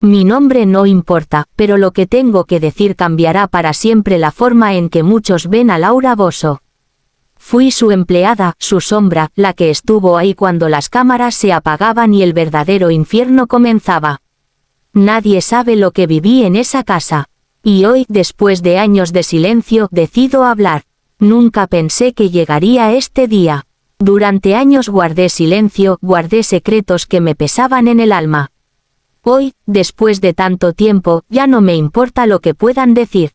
Mi nombre no importa, pero lo que tengo que decir cambiará para siempre la forma en que muchos ven a Laura Bosio. Fui su empleada, su sombra, la que estuvo ahí cuando las cámaras se apagaban y el verdadero infierno comenzaba. Nadie sabe lo que viví en esa casa. Y hoy, después de años de silencio, decido hablar. Nunca pensé que llegaría este día. Durante años guardé silencio, guardé secretos que me pesaban en el alma. Hoy, después de tanto tiempo, ya no me importa lo que puedan decir.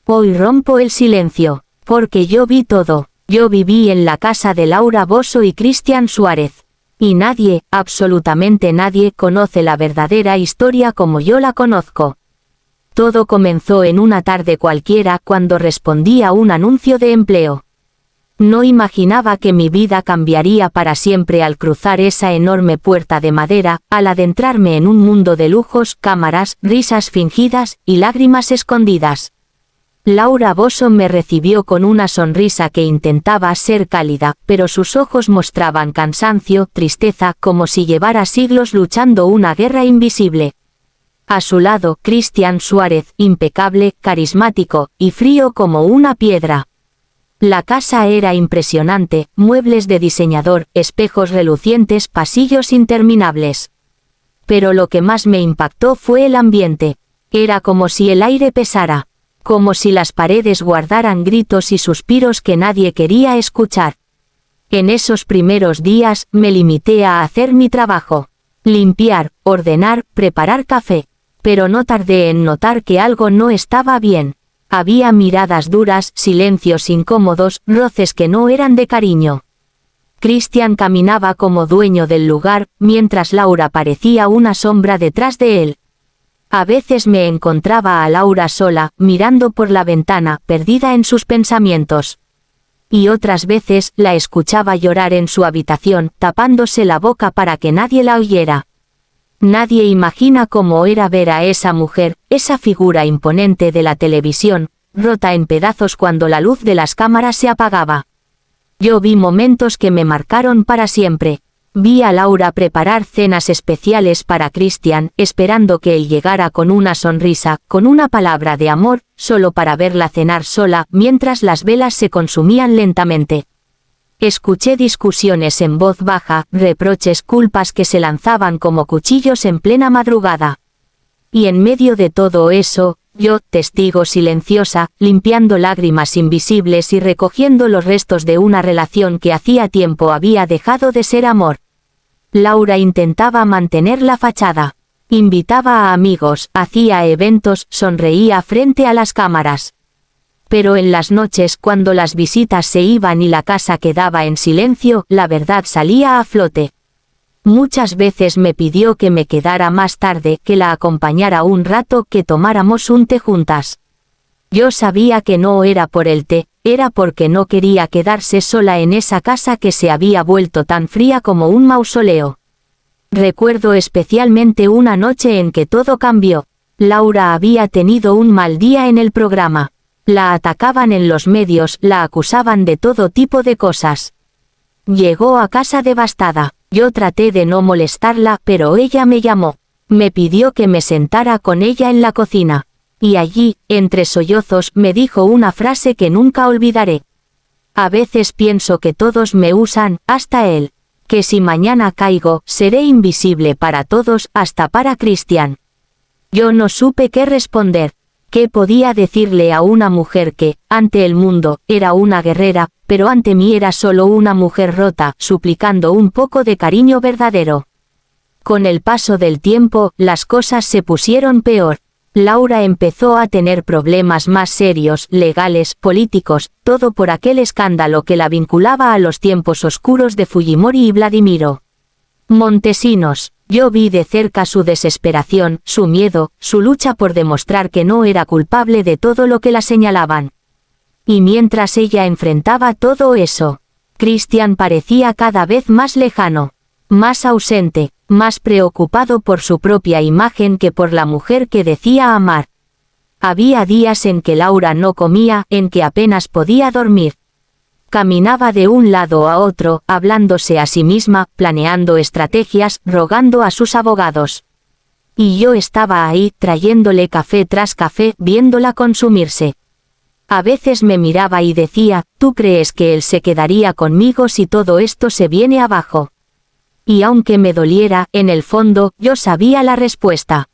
Hoy rompo el silencio, porque yo vi todo. Yo viví en la casa de Laura Bosio y Cristian Suárez. Y nadie, absolutamente nadie, conoce la verdadera historia como yo la conozco. Todo comenzó en una tarde cualquiera cuando respondí a un anuncio de empleo. No imaginaba que mi vida cambiaría para siempre al cruzar esa enorme puerta de madera, al adentrarme en un mundo de lujos, cámaras, risas fingidas y lágrimas escondidas. Laura Bosio me recibió con una sonrisa que intentaba ser cálida, pero sus ojos mostraban cansancio, tristeza, como si llevara siglos luchando una guerra invisible. A su lado, Cristian Suárez, impecable, carismático, y frío como una piedra. La casa era impresionante, muebles de diseñador, espejos relucientes, pasillos interminables. Pero lo que más me impactó fue el ambiente. Era como si el aire pesara. Como si las paredes guardaran gritos y suspiros que nadie quería escuchar. En esos primeros días, me limité a hacer mi trabajo. Limpiar, ordenar, preparar café. Pero no tardé en notar que algo no estaba bien. Había miradas duras, silencios incómodos, roces que no eran de cariño. Cristian caminaba como dueño del lugar, mientras Laura parecía una sombra detrás de él. A veces me encontraba a Laura sola, mirando por la ventana, perdida en sus pensamientos. Y otras veces, la escuchaba llorar en su habitación, tapándose la boca para que nadie la oyera. Nadie imagina cómo era ver a esa mujer, esa figura imponente de la televisión, rota en pedazos cuando la luz de las cámaras se apagaba. Yo vi momentos que me marcaron para siempre. Vi a Laura preparar cenas especiales para Cristian, esperando que él llegara con una sonrisa, con una palabra de amor, solo para verla cenar sola, mientras las velas se consumían lentamente. Escuché discusiones en voz baja, reproches, culpas que se lanzaban como cuchillos en plena madrugada. Y en medio de todo eso, yo, testigo silenciosa, limpiando lágrimas invisibles y recogiendo los restos de una relación que hacía tiempo había dejado de ser amor. Laura intentaba mantener la fachada. Invitaba a amigos, hacía eventos, sonreía frente a las cámaras. Pero en las noches, cuando las visitas se iban y la casa quedaba en silencio, la verdad salía a flote. Muchas veces me pidió que me quedara más tarde, que la acompañara un rato, que tomáramos un té juntas. Yo sabía que no era por el té, era porque no quería quedarse sola en esa casa que se había vuelto tan fría como un mausoleo. Recuerdo especialmente una noche en que todo cambió. Laura había tenido un mal día en el programa. La atacaban en los medios, la acusaban de todo tipo de cosas. Llegó a casa devastada. Yo traté de no molestarla, pero ella me llamó. Me pidió que me sentara con ella en la cocina. Y allí, entre sollozos, me dijo una frase que nunca olvidaré. A veces pienso que todos me usan, hasta él. Que si mañana caigo, seré invisible para todos, hasta para Cristian. Yo no supe qué responder. ¿Qué podía decirle a una mujer que, ante el mundo, era una guerrera, pero ante mí era solo una mujer rota, suplicando un poco de cariño verdadero? Con el paso del tiempo, las cosas se pusieron peor. Laura empezó a tener problemas más serios, legales, políticos, todo por aquel escándalo que la vinculaba a los tiempos oscuros de Fujimori y Vladimiro Montesinos. Yo vi de cerca su desesperación, su miedo, su lucha por demostrar que no era culpable de todo lo que la señalaban. Y mientras ella enfrentaba todo eso, Cristian parecía cada vez más lejano, más ausente, más preocupado por su propia imagen que por la mujer que decía amar. Había días en que Laura no comía, en que apenas podía dormir. Caminaba de un lado a otro, hablándose a sí misma, planeando estrategias, rogando a sus abogados. Y yo estaba ahí, trayéndole café tras café, viéndola consumirse. A veces me miraba y decía, ¿tú crees que él se quedaría conmigo si todo esto se viene abajo? Y aunque me doliera, en el fondo, yo sabía la respuesta.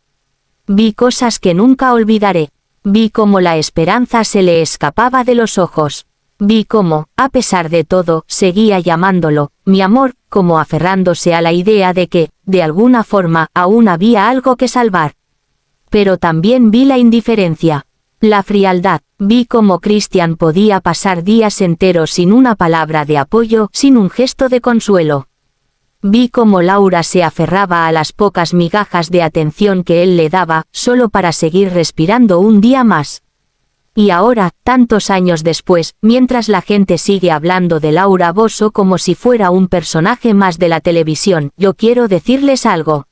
Vi cosas que nunca olvidaré. Vi cómo la esperanza se le escapaba de los ojos. Vi cómo, a pesar de todo, seguía llamándolo, mi amor, como aferrándose a la idea de que, de alguna forma, aún había algo que salvar. Pero también vi la indiferencia. La frialdad. Vi cómo Christian podía pasar días enteros sin una palabra de apoyo, sin un gesto de consuelo. Vi cómo Laura se aferraba a las pocas migajas de atención que él le daba, solo para seguir respirando un día más. Y ahora, tantos años después, mientras la gente sigue hablando de Laura Bosio como si fuera un personaje más de la televisión, yo quiero decirles algo.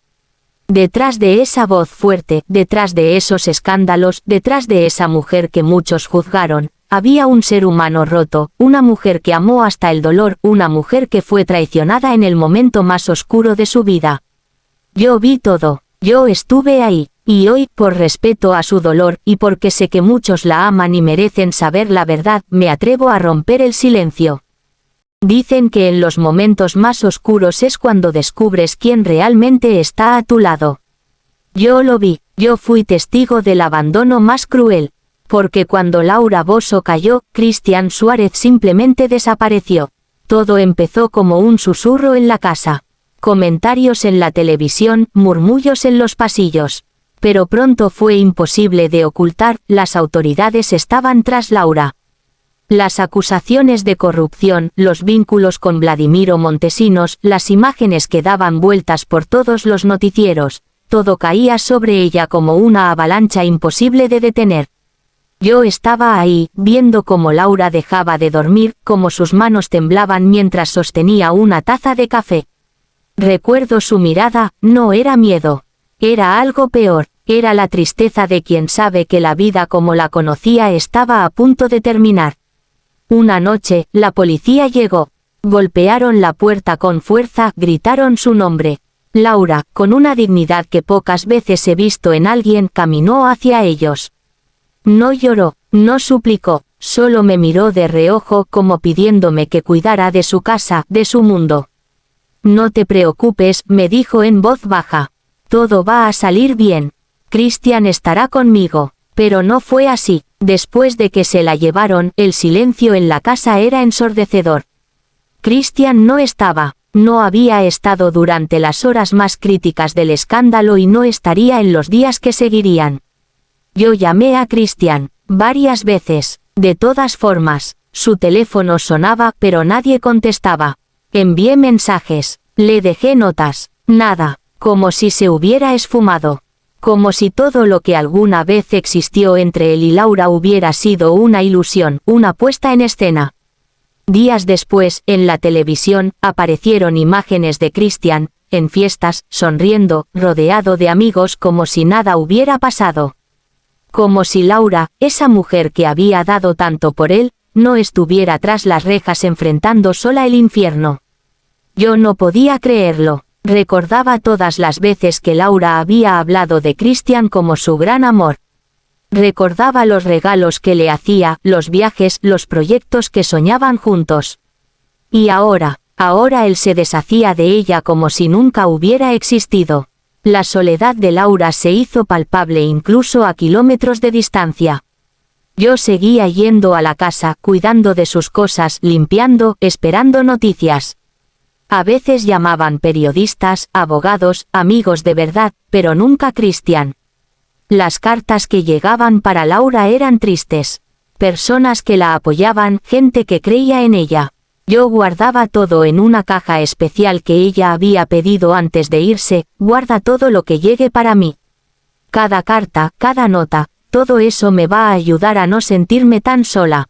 Detrás de esa voz fuerte, detrás de esos escándalos, detrás de esa mujer que muchos juzgaron, había un ser humano roto, una mujer que amó hasta el dolor, una mujer que fue traicionada en el momento más oscuro de su vida. Yo vi todo, yo estuve ahí, y hoy, por respeto a su dolor, y porque sé que muchos la aman y merecen saber la verdad, me atrevo a romper el silencio. Dicen que en los momentos más oscuros es cuando descubres quién realmente está a tu lado. Yo lo vi, yo fui testigo del abandono más cruel. Porque cuando Laura Bosio cayó, Christian Suárez simplemente desapareció. Todo empezó como un susurro en la casa. Comentarios en la televisión, murmullos en los pasillos. Pero pronto fue imposible de ocultar, las autoridades estaban tras Laura. Las acusaciones de corrupción, los vínculos con Vladimiro Montesinos, las imágenes que daban vueltas por todos los noticieros, todo caía sobre ella como una avalancha imposible de detener. Yo estaba ahí, viendo cómo Laura dejaba de dormir, cómo sus manos temblaban mientras sostenía una taza de café. Recuerdo su mirada, no era miedo. Era algo peor, era la tristeza de quien sabe que la vida como la conocía estaba a punto de terminar. Una noche, la policía llegó. Golpearon la puerta con fuerza, gritaron su nombre. Laura, con una dignidad que pocas veces he visto en alguien, caminó hacia ellos. No lloró, no suplicó, solo me miró de reojo como pidiéndome que cuidara de su casa, de su mundo. No te preocupes, me dijo en voz baja. Todo va a salir bien. Christian estará conmigo. Pero no fue así. Después de que se la llevaron, el silencio en la casa era ensordecedor. Christian no estaba, no había estado durante las horas más críticas del escándalo y no estaría en los días que seguirían. Yo llamé a Christian, varias veces, de todas formas, su teléfono sonaba pero nadie contestaba. Envié mensajes, le dejé notas, nada, como si se hubiera esfumado. Como si todo lo que alguna vez existió entre él y Laura hubiera sido una ilusión, una puesta en escena. Días después, en la televisión, aparecieron imágenes de Christian, en fiestas, sonriendo, rodeado de amigos como si nada hubiera pasado. Como si Laura, esa mujer que había dado tanto por él, no estuviera tras las rejas enfrentando sola el infierno. Yo no podía creerlo. Recordaba todas las veces que Laura había hablado de Christian como su gran amor. Recordaba los regalos que le hacía, los viajes, los proyectos que soñaban juntos. Y ahora él se deshacía de ella como si nunca hubiera existido. La soledad de Laura se hizo palpable incluso a kilómetros de distancia. Yo seguía yendo a la casa, cuidando de sus cosas, limpiando, esperando noticias. A veces llamaban periodistas, abogados, amigos de verdad, pero nunca Christian. Las cartas que llegaban para Laura eran tristes. Personas que la apoyaban, gente que creía en ella. Yo guardaba todo en una caja especial que ella había pedido antes de irse, guarda todo lo que llegue para mí. Cada carta, cada nota, todo eso me va a ayudar a no sentirme tan sola.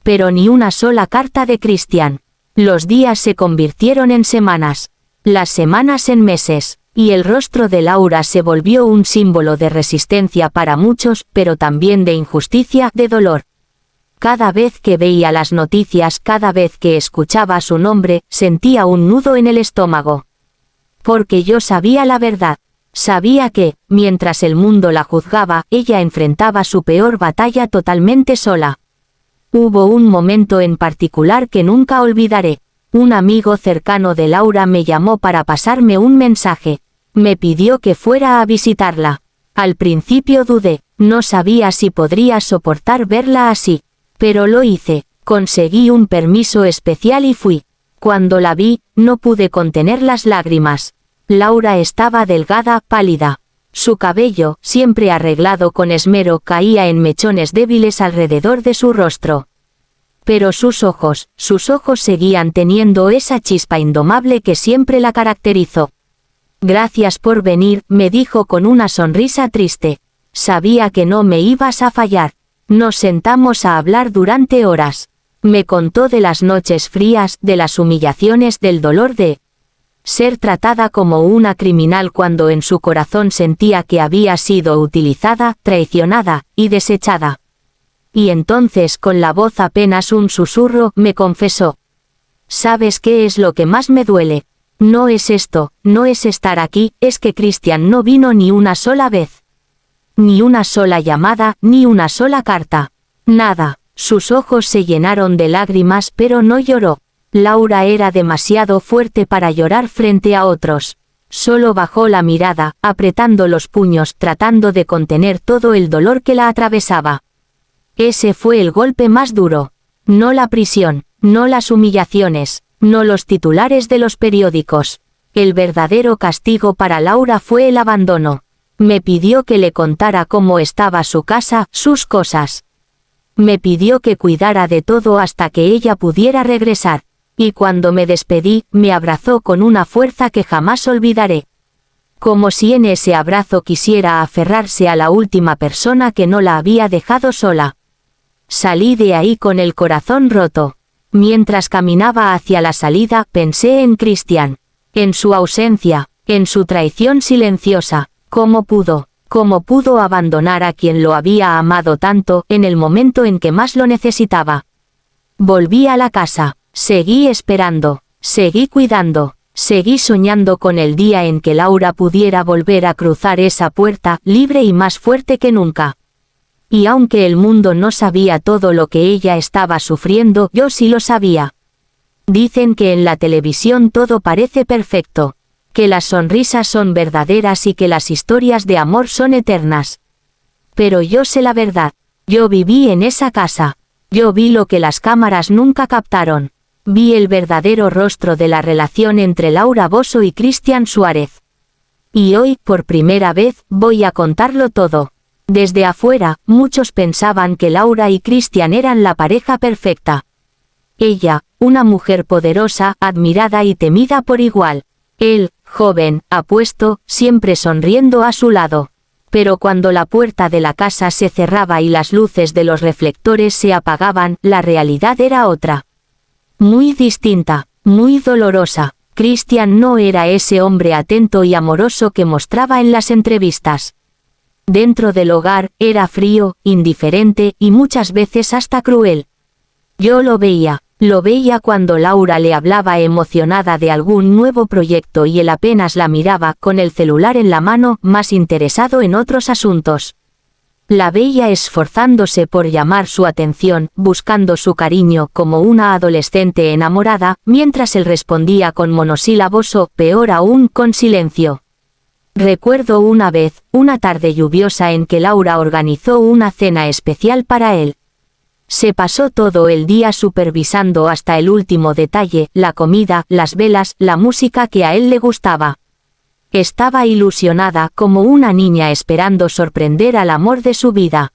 Pero ni una sola carta de Christian. Los días se convirtieron en semanas, las semanas en meses, y el rostro de Laura se volvió un símbolo de resistencia para muchos, pero también de injusticia, de dolor. Cada vez que veía las noticias, cada vez que escuchaba su nombre, sentía un nudo en el estómago. Porque yo sabía la verdad. Sabía que, mientras el mundo la juzgaba, ella enfrentaba su peor batalla totalmente sola. Hubo un momento en particular que nunca olvidaré. Un amigo cercano de Laura me llamó para pasarme un mensaje. Me pidió que fuera a visitarla. Al principio dudé, no sabía si podría soportar verla así. Pero lo hice, conseguí un permiso especial y fui. Cuando la vi, no pude contener las lágrimas. Laura estaba delgada, pálida. Su cabello, siempre arreglado con esmero, caía en mechones débiles alrededor de su rostro. Pero sus ojos seguían teniendo esa chispa indomable que siempre la caracterizó. Gracias por venir, me dijo con una sonrisa triste. Sabía que no me ibas a fallar. Nos sentamos a hablar durante horas. Me contó de las noches frías, de las humillaciones, del dolor de ser tratada como una criminal cuando en su corazón sentía que había sido utilizada, traicionada y desechada. Y entonces, con la voz apenas un susurro, me confesó: ¿sabes qué es lo que más me duele? No es esto, no es estar aquí, es que Christian no vino ni una sola vez. Ni una sola llamada, ni una sola carta. Nada. Sus ojos se llenaron de lágrimas, pero no lloró. Laura era demasiado fuerte para llorar frente a otros. Solo bajó la mirada, apretando los puños, tratando de contener todo el dolor que la atravesaba. Ese fue el golpe más duro. No la prisión, no las humillaciones, no los titulares de los periódicos. El verdadero castigo para Laura fue el abandono. Me pidió que le contara cómo estaba su casa, sus cosas. Me pidió que cuidara de todo hasta que ella pudiera regresar. Y cuando me despedí, me abrazó con una fuerza que jamás olvidaré. Como si en ese abrazo quisiera aferrarse a la última persona que no la había dejado sola. Salí de ahí con el corazón roto. Mientras caminaba hacia la salida, pensé en Christian. En su ausencia, en su traición silenciosa. ¿Cómo pudo abandonar a quien lo había amado tanto, en el momento en que más lo necesitaba? Volví a la casa. Seguí esperando, seguí cuidando, seguí soñando con el día en que Laura pudiera volver a cruzar esa puerta, libre y más fuerte que nunca. Y aunque el mundo no sabía todo lo que ella estaba sufriendo, yo sí lo sabía. Dicen que en la televisión todo parece perfecto, que las sonrisas son verdaderas y que las historias de amor son eternas. Pero yo sé la verdad, yo viví en esa casa, yo vi lo que las cámaras nunca captaron. Vi el verdadero rostro de la relación entre Laura Bosio y Christian Suárez. Y hoy, por primera vez, voy a contarlo todo. Desde afuera, muchos pensaban que Laura y Christian eran la pareja perfecta. Ella, una mujer poderosa, admirada y temida por igual. Él, joven, apuesto, siempre sonriendo a su lado. Pero cuando la puerta de la casa se cerraba y las luces de los reflectores se apagaban, la realidad era otra. Muy distinta, muy dolorosa. Christian no era ese hombre atento y amoroso que mostraba en las entrevistas. Dentro del hogar, era frío, indiferente y muchas veces hasta cruel. Yo lo veía cuando Laura le hablaba emocionada de algún nuevo proyecto y él apenas la miraba, con el celular en la mano, más interesado en otros asuntos. La veía esforzándose por llamar su atención, buscando su cariño como una adolescente enamorada, mientras él respondía con monosílabos o, peor aún, con silencio. Recuerdo una vez, una tarde lluviosa en que Laura organizó una cena especial para él. Se pasó todo el día supervisando hasta el último detalle, la comida, las velas, la música que a él le gustaba. Estaba ilusionada como una niña esperando sorprender al amor de su vida.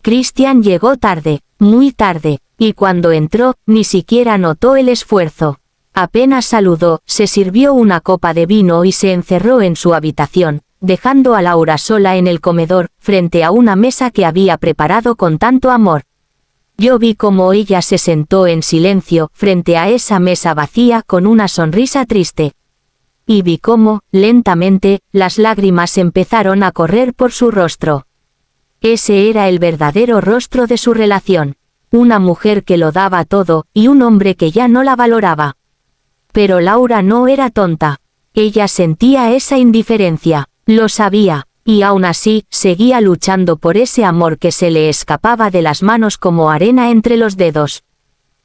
Christian llegó tarde, muy tarde, y cuando entró, ni siquiera notó el esfuerzo. Apenas saludó, se sirvió una copa de vino y se encerró en su habitación, dejando a Laura sola en el comedor, frente a una mesa que había preparado con tanto amor. Yo vi cómo ella se sentó en silencio, frente a esa mesa vacía con una sonrisa triste. Y vi cómo, lentamente, las lágrimas empezaron a correr por su rostro. Ese era el verdadero rostro de su relación. Una mujer que lo daba todo, y un hombre que ya no la valoraba. Pero Laura no era tonta. Ella sentía esa indiferencia. Lo sabía, y aún así, seguía luchando por ese amor que se le escapaba de las manos como arena entre los dedos.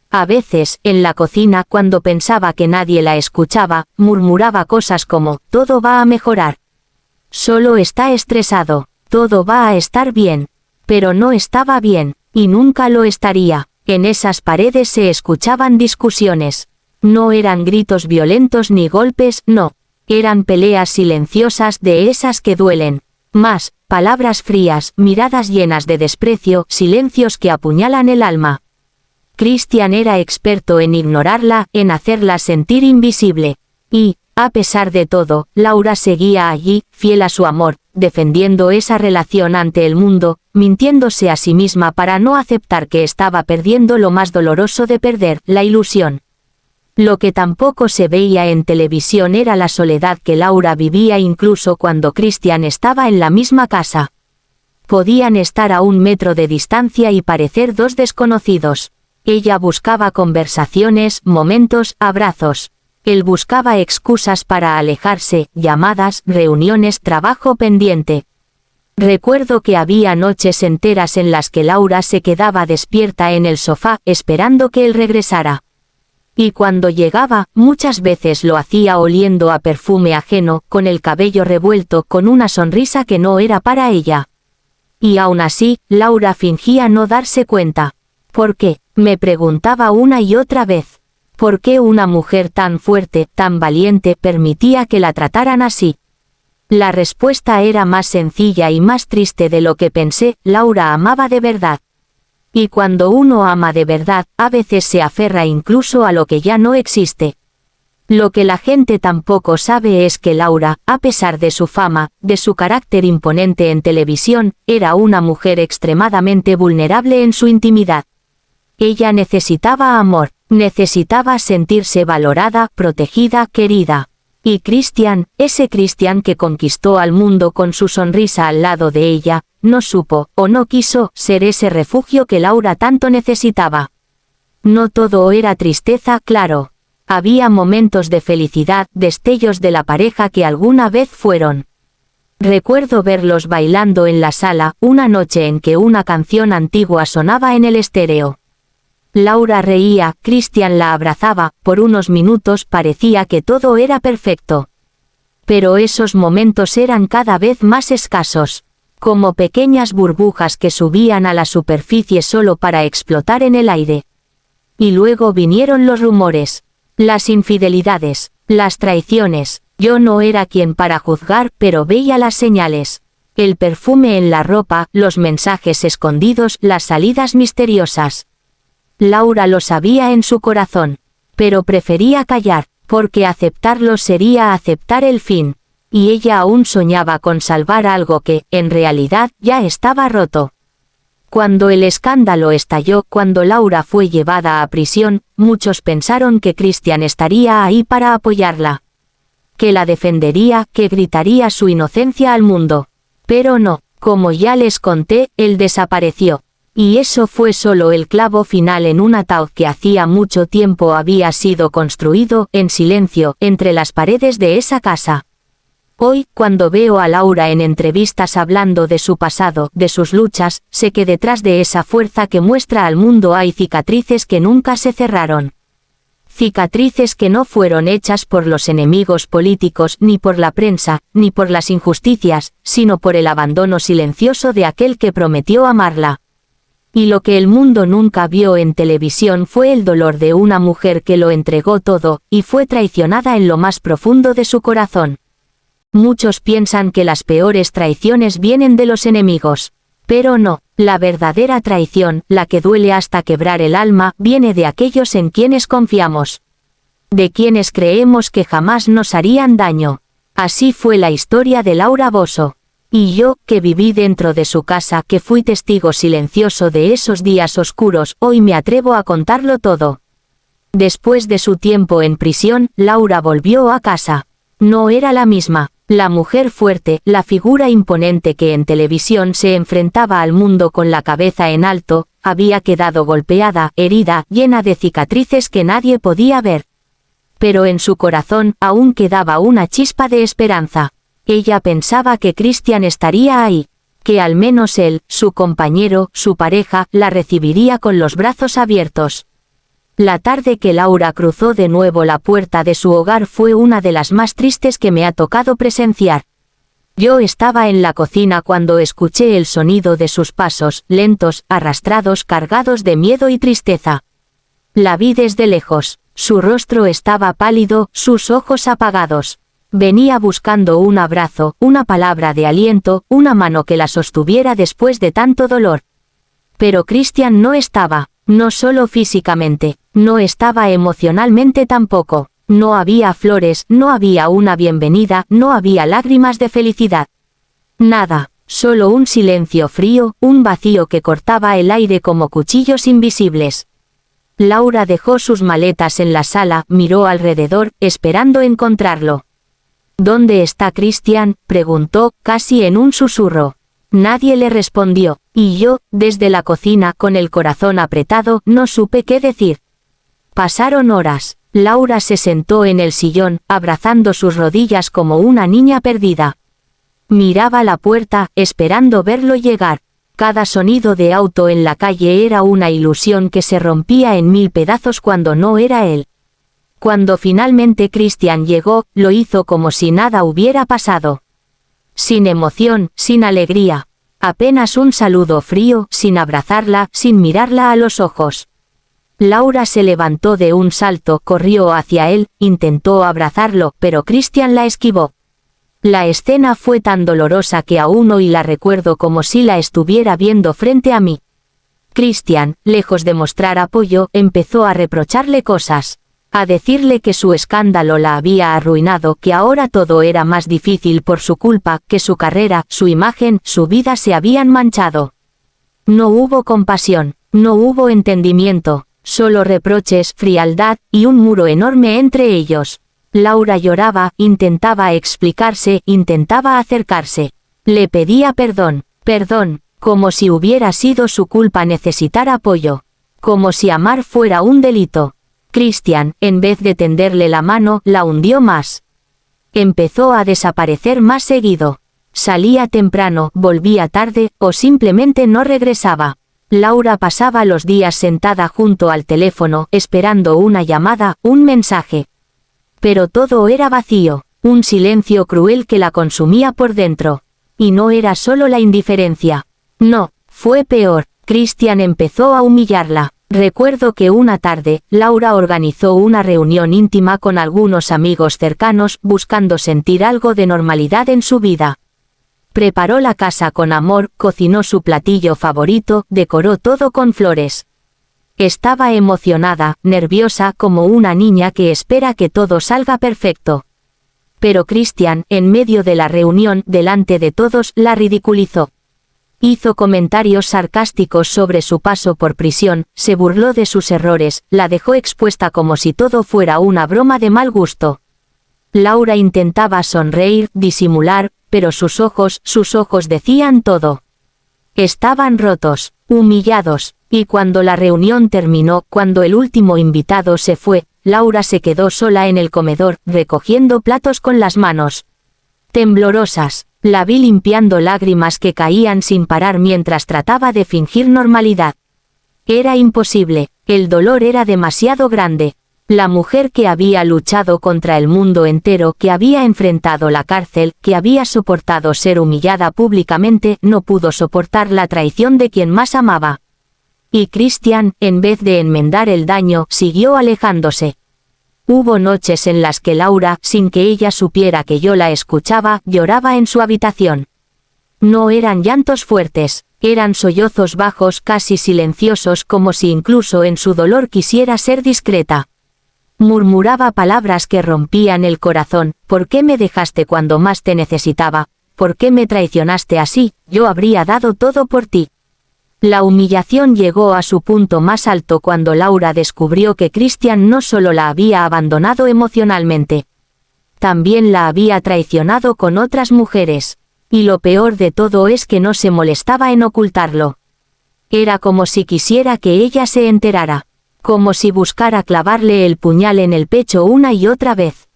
A veces, en la cocina, cuando pensaba que nadie la escuchaba, murmuraba cosas como, todo va a mejorar. Solo está estresado, todo va a estar bien. Pero no estaba bien, y nunca lo estaría. En esas paredes se escuchaban discusiones. No eran gritos violentos ni golpes, no. Eran peleas silenciosas de esas que duelen. Más, palabras frías, miradas llenas de desprecio, silencios que apuñalan el alma. Christian era experto en ignorarla, en hacerla sentir invisible. Y, a pesar de todo, Laura seguía allí, fiel a su amor, defendiendo esa relación ante el mundo, mintiéndose a sí misma para no aceptar que estaba perdiendo lo más doloroso de perder, la ilusión. Lo que tampoco se veía en televisión era la soledad que Laura vivía incluso cuando Christian estaba en la misma casa. Podían estar a 1 metro de distancia y parecer dos desconocidos. Ella buscaba conversaciones, momentos, abrazos. Él buscaba excusas para alejarse, llamadas, reuniones, trabajo pendiente. Recuerdo que había noches enteras en las que Laura se quedaba despierta en el sofá, esperando que él regresara. Y cuando llegaba, muchas veces lo hacía oliendo a perfume ajeno, con el cabello revuelto, con una sonrisa que no era para ella. Y aún así, Laura fingía no darse cuenta. ¿Por qué?, me preguntaba una y otra vez. ¿Por qué una mujer tan fuerte, tan valiente, permitía que la trataran así? La respuesta era más sencilla y más triste de lo que pensé. Laura amaba de verdad. Y cuando uno ama de verdad, a veces se aferra incluso a lo que ya no existe. Lo que la gente tampoco sabe es que Laura, a pesar de su fama, de su carácter imponente en televisión, era una mujer extremadamente vulnerable en su intimidad. Ella necesitaba amor, necesitaba sentirse valorada, protegida, querida. Y Christian, ese Christian que conquistó al mundo con su sonrisa al lado de ella, no supo, o no quiso, ser ese refugio que Laura tanto necesitaba. No todo era tristeza, claro. Había momentos de felicidad, destellos de la pareja que alguna vez fueron. Recuerdo verlos bailando en la sala, una noche en que una canción antigua sonaba en el estéreo. Laura reía, Christian la abrazaba, por unos minutos parecía que todo era perfecto. Pero esos momentos eran cada vez más escasos, como pequeñas burbujas que subían a la superficie solo para explotar en el aire. Y luego vinieron los rumores, las infidelidades, las traiciones. Yo no era quien para juzgar, pero veía las señales. El perfume en la ropa, los mensajes escondidos, las salidas misteriosas. Laura lo sabía en su corazón, pero prefería callar, porque aceptarlo sería aceptar el fin, y ella aún soñaba con salvar algo que, en realidad, ya estaba roto. Cuando el escándalo estalló, cuando Laura fue llevada a prisión, muchos pensaron que Christian estaría ahí para apoyarla, que la defendería, que gritaría su inocencia al mundo. Pero no, como ya les conté, él desapareció. Y eso fue solo el clavo final en un ataúd que hacía mucho tiempo había sido construido, en silencio, entre las paredes de esa casa. Hoy, cuando veo a Laura en entrevistas hablando de su pasado, de sus luchas, sé que detrás de esa fuerza que muestra al mundo hay cicatrices que nunca se cerraron. Cicatrices que no fueron hechas por los enemigos políticos, ni por la prensa, ni por las injusticias, sino por el abandono silencioso de aquel que prometió amarla. Y lo que el mundo nunca vio en televisión fue el dolor de una mujer que lo entregó todo, y fue traicionada en lo más profundo de su corazón. Muchos piensan que las peores traiciones vienen de los enemigos. Pero no, la verdadera traición, la que duele hasta quebrar el alma, viene de aquellos en quienes confiamos. De quienes creemos que jamás nos harían daño. Así fue la historia de Laura Bosio. Y yo, que viví dentro de su casa, que fui testigo silencioso de esos días oscuros, hoy me atrevo a contarlo todo. Después de su tiempo en prisión, Laura volvió a casa. No era la misma, la mujer fuerte, la figura imponente que en televisión se enfrentaba al mundo con la cabeza en alto, había quedado golpeada, herida, llena de cicatrices que nadie podía ver. Pero en su corazón aún quedaba una chispa de esperanza. Ella pensaba que Christian estaría ahí, que al menos él, su compañero, su pareja, la recibiría con los brazos abiertos. La tarde que Laura cruzó de nuevo la puerta de su hogar fue una de las más tristes que me ha tocado presenciar. Yo estaba en la cocina cuando escuché el sonido de sus pasos, lentos, arrastrados, cargados de miedo y tristeza. La vi desde lejos. Su rostro estaba pálido, sus ojos apagados. Venía buscando un abrazo, una palabra de aliento, una mano que la sostuviera después de tanto dolor. Pero Christian no estaba, no solo físicamente, no estaba emocionalmente tampoco. No había flores, no había una bienvenida, no había lágrimas de felicidad. Nada, solo un silencio frío, un vacío que cortaba el aire como cuchillos invisibles. Laura dejó sus maletas en la sala, miró alrededor, esperando encontrarlo. ¿Dónde está Christian?, preguntó, casi en un susurro. Nadie le respondió, y yo, desde la cocina con el corazón apretado, no supe qué decir. Pasaron horas. Laura se sentó en el sillón, abrazando sus rodillas como una niña perdida. Miraba la puerta, esperando verlo llegar. Cada sonido de auto en la calle era una ilusión que se rompía en mil pedazos cuando no era él. Cuando finalmente Christian llegó, lo hizo como si nada hubiera pasado. Sin emoción, sin alegría. Apenas un saludo frío, sin abrazarla, sin mirarla a los ojos. Laura se levantó de un salto, corrió hacia él, intentó abrazarlo, pero Christian la esquivó. La escena fue tan dolorosa que aún hoy la recuerdo como si la estuviera viendo frente a mí. Christian, lejos de mostrar apoyo, empezó a reprocharle cosas. A decirle que su escándalo la había arruinado, que ahora todo era más difícil por su culpa, que su carrera, su imagen, su vida se habían manchado. No hubo compasión, no hubo entendimiento, solo reproches, frialdad, y un muro enorme entre ellos. Laura lloraba, intentaba explicarse, intentaba acercarse. Le pedía perdón, como si hubiera sido su culpa necesitar apoyo. Como si amar fuera un delito. Christian, en vez de tenderle la mano, la hundió más. Empezó a desaparecer más seguido. Salía temprano, volvía tarde, o simplemente no regresaba. Laura pasaba los días sentada junto al teléfono, esperando una llamada, un mensaje. Pero todo era vacío, un silencio cruel que la consumía por dentro. Y no era solo la indiferencia. No, fue peor. Christian empezó a humillarla. Recuerdo que una tarde, Laura organizó una reunión íntima con algunos amigos cercanos, buscando sentir algo de normalidad en su vida. Preparó la casa con amor, cocinó su platillo favorito, decoró todo con flores. Estaba emocionada, nerviosa, como una niña que espera que todo salga perfecto. Pero Christian, en medio de la reunión, delante de todos, la ridiculizó. Hizo comentarios sarcásticos sobre su paso por prisión, se burló de sus errores, la dejó expuesta como si todo fuera una broma de mal gusto. Laura intentaba sonreír, disimular, pero sus ojos decían todo. Estaban rotos, humillados, y cuando la reunión terminó, cuando el último invitado se fue, Laura se quedó sola en el comedor, recogiendo platos con las manos temblorosas. La vi limpiando lágrimas que caían sin parar mientras trataba de fingir normalidad. Era imposible, el dolor era demasiado grande. La mujer que había luchado contra el mundo entero, que había enfrentado la cárcel, que había soportado ser humillada públicamente, no pudo soportar la traición de quien más amaba. Y Christian, en vez de enmendar el daño, siguió alejándose. Hubo noches en las que Laura, sin que ella supiera que yo la escuchaba, lloraba en su habitación. No eran llantos fuertes, eran sollozos bajos, casi silenciosos, como si incluso en su dolor quisiera ser discreta. Murmuraba palabras que rompían el corazón. ¿Por qué me dejaste cuando más te necesitaba? ¿Por qué me traicionaste así? Yo habría dado todo por ti. La humillación llegó a su punto más alto cuando Laura descubrió que Christian no solo la había abandonado emocionalmente, también la había traicionado con otras mujeres. Y lo peor de todo es que no se molestaba en ocultarlo. Era como si quisiera que ella se enterara, como si buscara clavarle el puñal en el pecho una y otra vez.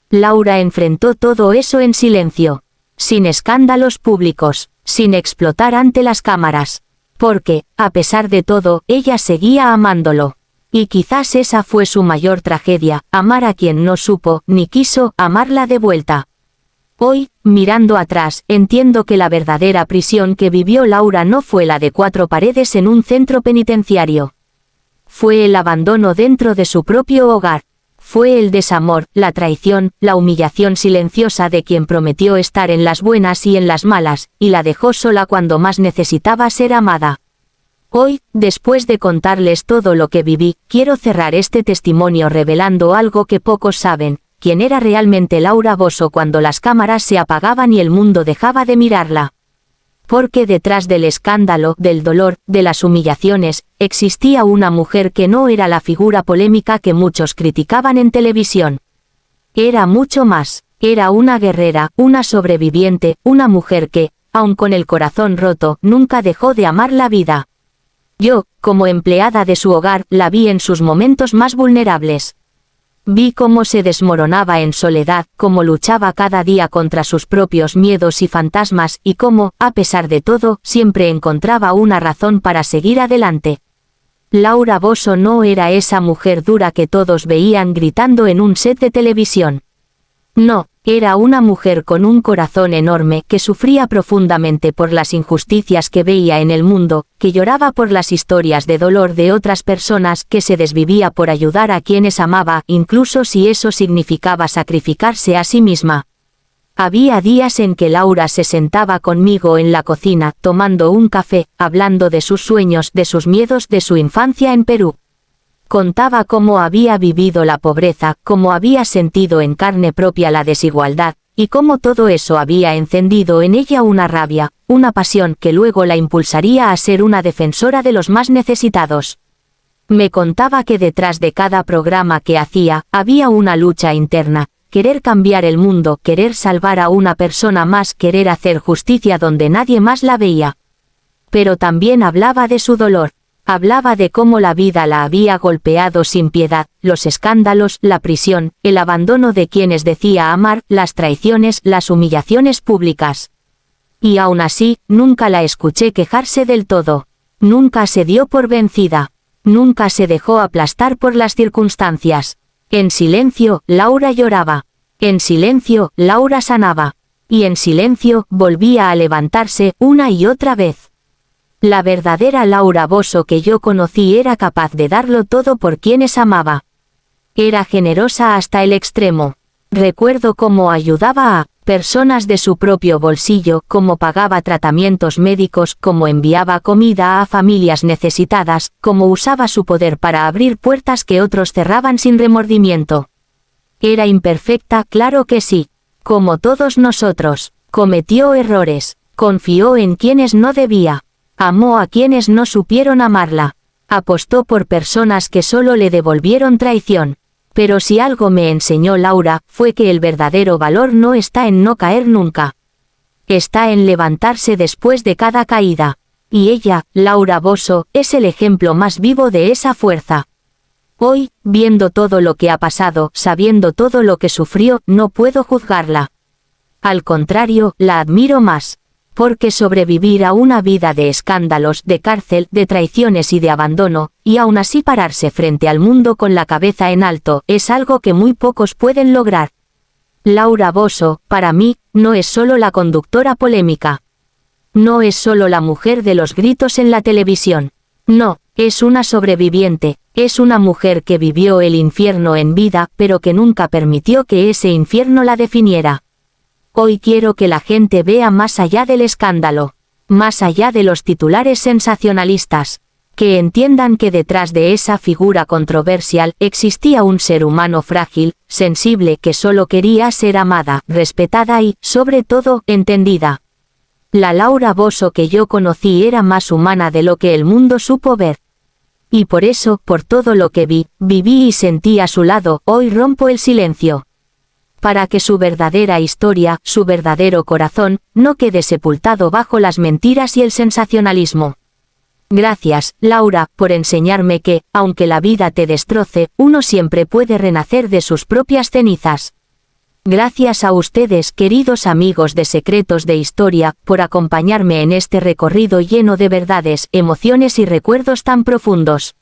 Laura enfrentó todo eso en silencio. sin escándalos públicos, sin explotar ante las cámaras. Porque, a pesar de todo, ella seguía amándolo. Y quizás esa fue su mayor tragedia, amar a quien no supo, ni quiso, amarla de vuelta. Hoy, mirando atrás, entiendo que la verdadera prisión que vivió Laura no fue la de 4 paredes en un centro penitenciario. Fue el abandono dentro de su propio hogar. Fue el desamor, la traición, la humillación silenciosa de quien prometió estar en las buenas y en las malas, y la dejó sola cuando más necesitaba ser amada. Hoy, después de contarles todo lo que viví, quiero cerrar este testimonio revelando algo que pocos saben, quién era realmente Laura Bosco cuando las cámaras se apagaban y el mundo dejaba de mirarla. Porque detrás del escándalo, del dolor, de las humillaciones, existía una mujer que no era la figura polémica que muchos criticaban en televisión. Era mucho más, era una guerrera, una sobreviviente, una mujer que, aun con el corazón roto, nunca dejó de amar la vida. Yo, como empleada de su hogar, la vi en sus momentos más vulnerables. Vi cómo se desmoronaba en soledad, cómo luchaba cada día contra sus propios miedos y fantasmas, y cómo, a pesar de todo, siempre encontraba una razón para seguir adelante. Laura Bosco no era esa mujer dura que todos veían gritando en un set de televisión. No, era una mujer con un corazón enorme que sufría profundamente por las injusticias que veía en el mundo, que lloraba por las historias de dolor de otras personas, que se desvivía por ayudar a quienes amaba, incluso si eso significaba sacrificarse a sí misma. Había días en que Laura se sentaba conmigo en la cocina, tomando un café, hablando de sus sueños, de sus miedos, de su infancia en Perú. Contaba cómo había vivido la pobreza, cómo había sentido en carne propia la desigualdad, y cómo todo eso había encendido en ella una rabia, una pasión que luego la impulsaría a ser una defensora de los más necesitados. Me contaba que detrás de cada programa que hacía, había una lucha interna, querer cambiar el mundo, querer salvar a una persona más, querer hacer justicia donde nadie más la veía. Pero también hablaba de su dolor. Hablaba de cómo la vida la había golpeado sin piedad, los escándalos, la prisión, el abandono de quienes decía amar, las traiciones, las humillaciones públicas. Y aún así, nunca la escuché quejarse del todo. Nunca se dio por vencida. Nunca se dejó aplastar por las circunstancias. En silencio, Laura lloraba. En silencio, Laura sanaba. Y en silencio, volvía a levantarse una y otra vez. La verdadera Laura Bosco que yo conocí era capaz de darlo todo por quienes amaba. Era generosa hasta el extremo. Recuerdo cómo ayudaba a personas de su propio bolsillo, cómo pagaba tratamientos médicos, cómo enviaba comida a familias necesitadas, cómo usaba su poder para abrir puertas que otros cerraban sin remordimiento. Era imperfecta, claro que sí. Como todos nosotros, cometió errores, confió en quienes no debía. Amó a quienes no supieron amarla. Apostó por personas que solo le devolvieron traición. Pero si algo me enseñó Laura, fue que el verdadero valor no está en no caer nunca. Está en levantarse después de cada caída. Y ella, Laura Bosco, es el ejemplo más vivo de esa fuerza. Hoy, viendo todo lo que ha pasado, sabiendo todo lo que sufrió, no puedo juzgarla. Al contrario, la admiro más. Porque sobrevivir a una vida de escándalos, de cárcel, de traiciones y de abandono, y aún así pararse frente al mundo con la cabeza en alto, es algo que muy pocos pueden lograr. Laura Bosco, para mí, no es solo la conductora polémica. No es solo la mujer de los gritos en la televisión. No, es una sobreviviente, es una mujer que vivió el infierno en vida, pero que nunca permitió que ese infierno la definiera. Hoy quiero que la gente vea más allá del escándalo, más allá de los titulares sensacionalistas, que entiendan que detrás de esa figura controversial existía un ser humano frágil, sensible, que solo quería ser amada, respetada y, sobre todo, entendida. La Laura Bosco que yo conocí era más humana de lo que el mundo supo ver. Y por eso, por todo lo que vi, viví y sentí a su lado, hoy rompo el silencio. Para que su verdadera historia, su verdadero corazón, no quede sepultado bajo las mentiras y el sensacionalismo. Gracias, Laura, por enseñarme que, aunque la vida te destroce, uno siempre puede renacer de sus propias cenizas. Gracias a ustedes, queridos amigos de Secretos de Historia, por acompañarme en este recorrido lleno de verdades, emociones y recuerdos tan profundos.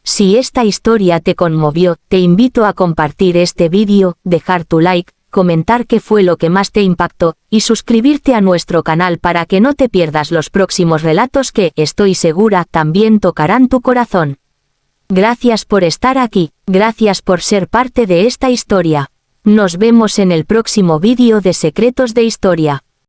Si esta historia te conmovió, te invito a compartir este vídeo, dejar tu like, comentar qué fue lo que más te impactó, y suscribirte a nuestro canal para que no te pierdas los próximos relatos que, estoy segura, también tocarán tu corazón. Gracias por estar aquí, gracias por ser parte de esta historia. Nos vemos en el próximo vídeo de Secretos de Historia.